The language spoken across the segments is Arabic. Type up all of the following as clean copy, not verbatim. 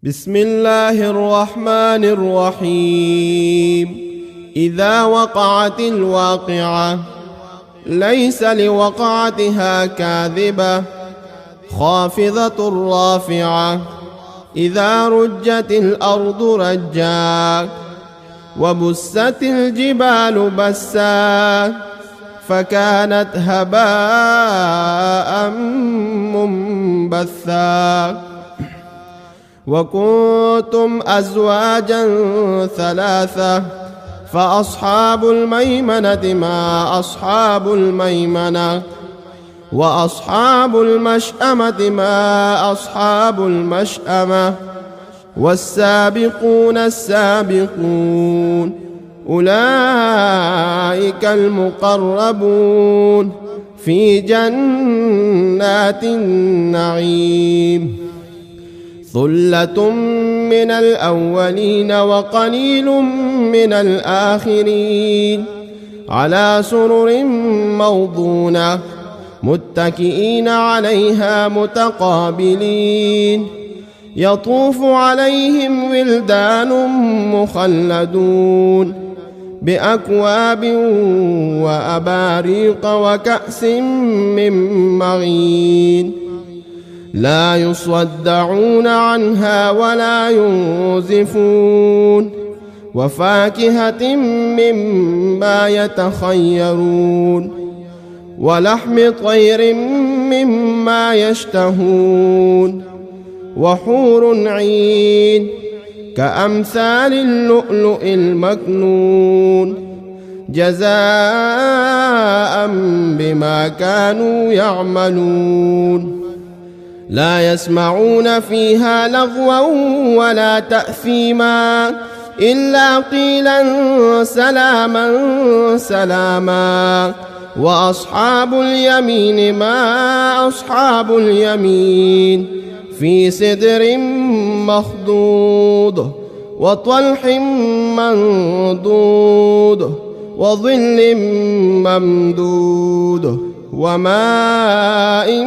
بسم الله الرحمن الرحيم. إذا وقعت الواقعة ليس لوقعتها كاذبة خافضة رافعة. إذا رجت الأرض رجا وبست الجبال بسا فكانت هباء منبثا. وكنتم أزواجا ثلاثة فأصحاب الميمنة ما أصحاب الميمنة وأصحاب المشأمة ما أصحاب المشأمة والسابقون السابقون أولئك المقربون في جنات النعيم. ثلة من الأولين وقليل من الآخرين على سرر موضونة متكئين عليها متقابلين. يطوف عليهم ولدان مخلدون بأكواب وأباريق وكأس من معين لا يصدعون عنها ولا ينزفون. وفاكهة مما يتخيرون ولحم طير مما يشتهون وحور عين كأمثال اللؤلؤ المكنون جزاء بما كانوا يعملون. لا يسمعون فيها لغوا ولا تأثيما إلا قيلا سلاما سلاما. وأصحاب اليمين ما أصحاب اليمين في سدر مخضود وطلح منضود وظل ممدود وماء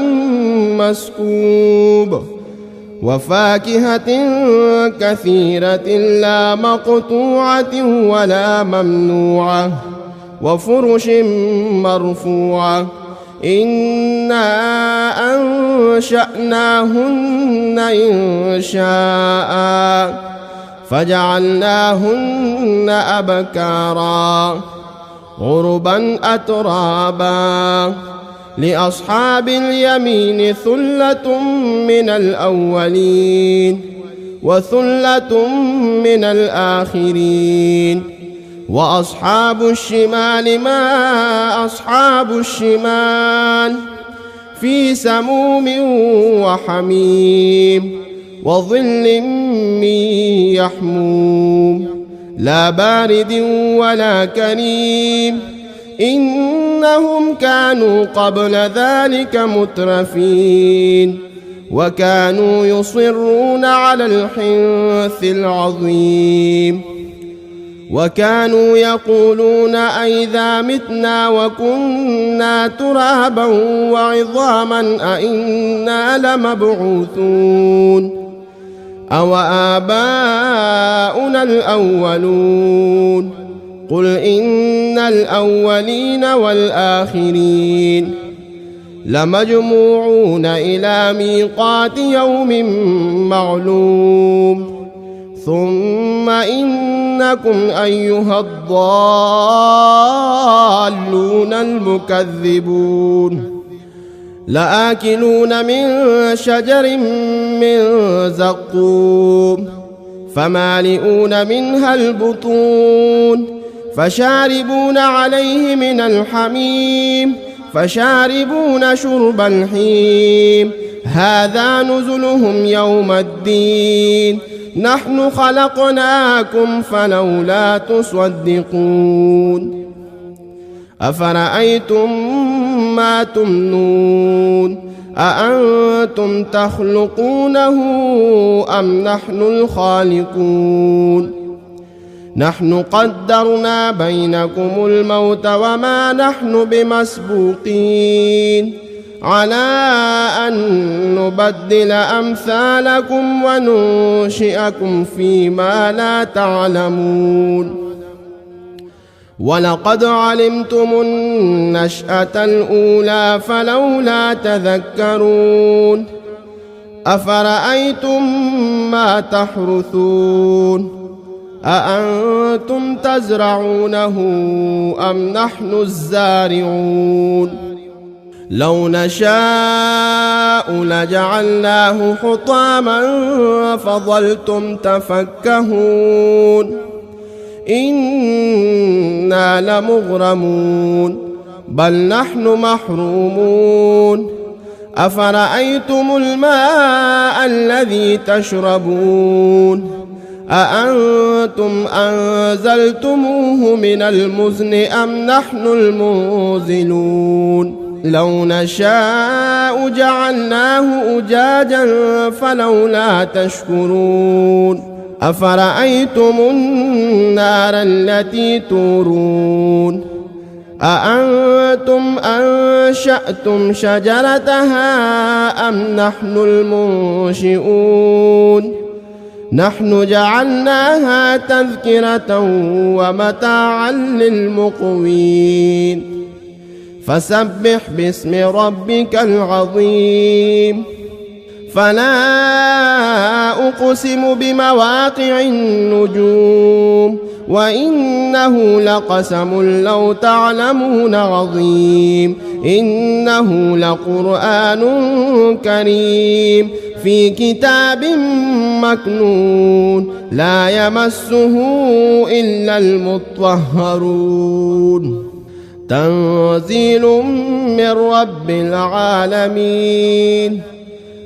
مسكوب وفاكهة كثيرة لا مقطوعة ولا ممنوعة وفرش مرفوعة. إنا أنشأناهن إنشاء فجعلناهن أبكارا عربا أترابا. لأصحاب اليمين ثلة من الأولين وثلة من الآخرين. وأصحاب الشمال ما أصحاب الشمال في سموم وحميم وظل من يحموم لا بارد ولا كريم. إنهم كانوا قبل ذلك مترفين وكانوا يصرون على الحنث العظيم وكانوا يقولون أئذا متنا وكنا ترابا وعظاما أئنا لمبعوثون أو آباؤنا الأولون. قل إن الأولين والآخرين لمجموعون إلى ميقات يوم معلوم. ثم إنكم أيها الضالون المكذبون لآكلون من شجر من زقوم فمالئون منها البطون فشاربون عليه من الحميم فشاربون شرب الحيم. هذا نزلهم يوم الدين نحن خلقناكم فلولا تصدقون. أفرأيتم ما تمنون أأنتم تخلقونه أم نحن الخالقون. نحن قدرنا بينكم الموت وما نحن بمسبوقين على أن نبدل أمثالكم وننشئكم فيما لا تعلمون ولقد علمتم النشأة الأولى فلولا تذكرون أفرأيتم ما تحرثون أأنتم تزرعونه أم نحن الزارعون لو نشاء لجعلناه حطاما فظلتم تفكهون إنا لمغرمون بل نحن محرومون أفرأيتم الماء الذي تشربون أأنتم أنزلتموه من المزن أم نحن المنزلون لو نشاء جعلناه أجاجا فلولا تشكرون أفرأيتم النار التي تورون أأنتم أنشأتم شجرتها أم نحن المنشئون نحن جعلناها تذكرة ومتاعا للمقوين فسبح باسم ربك العظيم فلا أقسم بمواقع النجوم وإنه لقسم لو تعلمون عظيم إنه لقرآن كريم في كتاب مكنون لا يمسه إلا المطهرون تنزيل من رب العالمين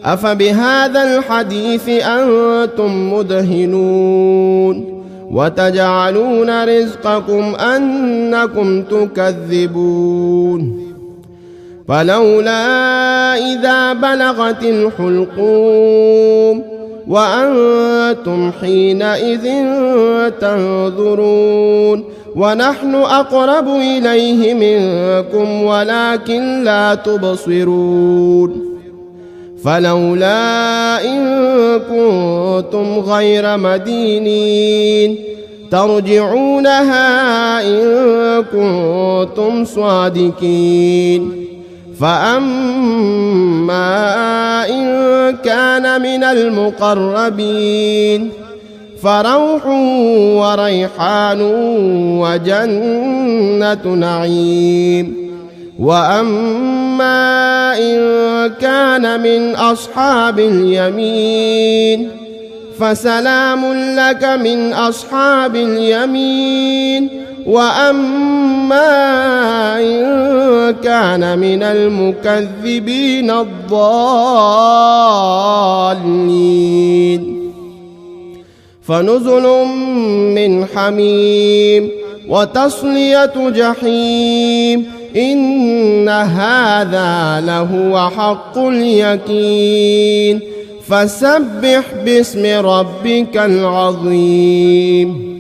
أفبهذا الحديث أنتم مدهنون وتجعلون رزقكم أنكم تكذبون فلولا إذا بلغت الحلقوم وأنتم حينئذ تنظرون ونحن أقرب إليه منكم ولكن لا تبصرون فلولا إن كنتم غير مدينين ترجعونها إن كنتم صادقين فأما إن كان من المقربين فروح وريحان وجنة نعيم وأما إن كان من أصحاب اليمين فسلام لك من أصحاب اليمين وأما إن كان من المكذبين الضالين فنزل من حميم وتصلية جحيم إن هذا لهو حق اليقين فسبح باسم ربك العظيم